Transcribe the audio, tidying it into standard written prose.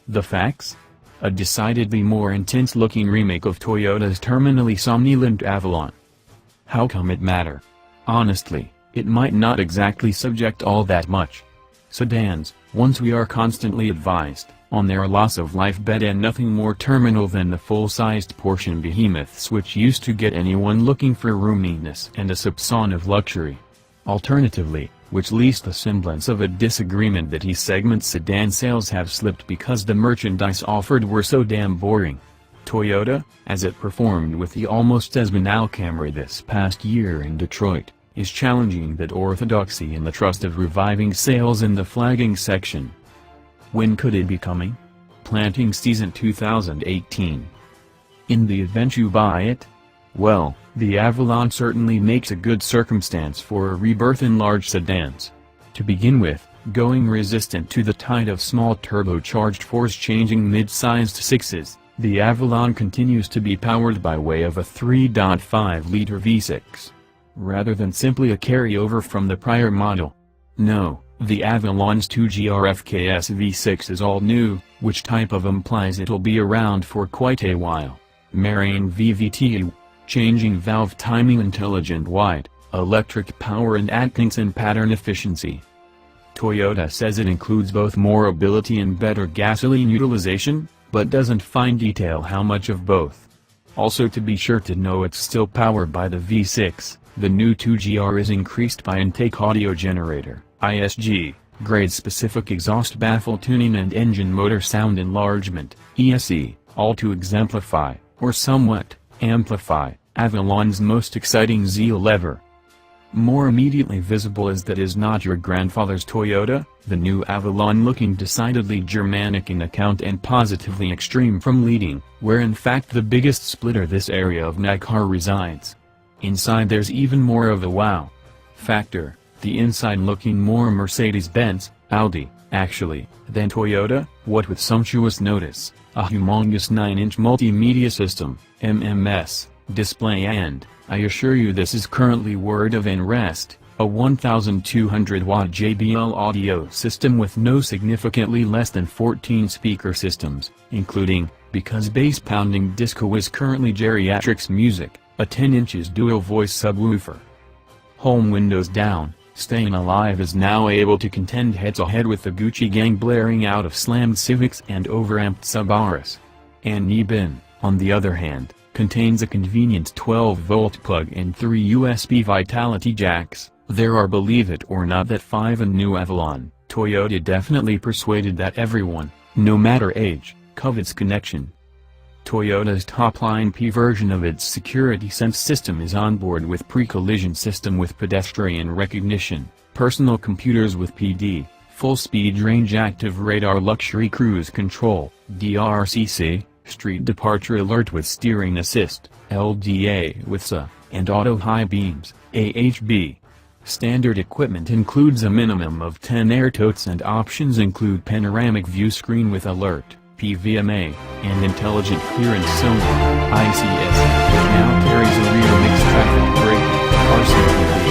The facts? A decidedly more intense-looking remake of Toyota's terminally somnolent Avalon. How come it matter? Honestly, it might not exactly subject all that much. Sedans, once we are constantly advised, on their loss-of-life bet and nothing more terminal than the full-sized portion behemoths which used to get anyone looking for roominess and a soupçon of luxury. Alternatively, which least the semblance of a disagreement that segment sedan sales have slipped because the merchandise offered were so damn boring. Toyota, as it performed with the almost as banal Camry this past year in Detroit, is challenging that orthodoxy in the trust of reviving sales in the flagging section. When could it be coming? Planting season 2018. In the event you buy it? Well, the Avalon certainly makes a good circumstance for a rebirth in large sedans. To begin with, going resistant to the tide of small turbocharged force-changing mid-sized sixes, the Avalon continues to be powered by way of a 3.5-liter V6. Rather than simply a carryover from the prior model. No, the Avalon's 2GR-FKS V6 is all new, which type of implies it'll be around for quite a while. Marrying VVT, changing valve timing, intelligent wide, electric power and Atkinson pattern efficiency. Toyota says it includes both more ability and better gasoline utilization, but doesn't fine detail how much of both. Also, to be sure to know, it's still powered by the V6. The new 2GR is increased by intake audio generator, ISG, grade-specific exhaust baffle tuning and engine motor sound enlargement, ESE, all to exemplify, or somewhat, amplify, Avalon's most exciting zeal ever. More immediately visible as that is not your grandfather's Toyota, the new Avalon looking decidedly Germanic in account and positively extreme from leading, where in fact the biggest splitter this area of NASCAR resides. Inside there's even more of a wow factor, the inside looking more Mercedes-Benz, Audi, actually, than Toyota, what with sumptuous notice, a humongous 9-inch multimedia system, MMS, display and, I assure you this is currently word of unrest, a 1200-watt JBL audio system with no significantly less than 14 speaker systems, including, because bass-pounding disco is currently geriatrics music, a 10 inches dual-voice subwoofer. Home windows down, Staying Alive is now able to contend heads-to-head with the Gucci Gang blaring out of slammed Civics and overamped Subarus. Annie Bin, on the other hand, contains a convenient 12-volt plug and 3 USB Vitality jacks. There are, believe it or not, that 5 and new Avalon. Toyota definitely persuaded that everyone, no matter age, covets connection. Toyota's top-line P version of its Security Sense system is on board with pre-collision system with pedestrian recognition, personal computers with PD, full-speed range active radar, luxury cruise control, DRCC, street departure alert with steering assist, LDA with SA, and auto high beams, AHB. Standard equipment includes a minimum of 10 air totes and options include panoramic view screen with alert, PVMA, and intelligent clearance sonar, ICS, which now carries a rear mixed traffic brake, RCP.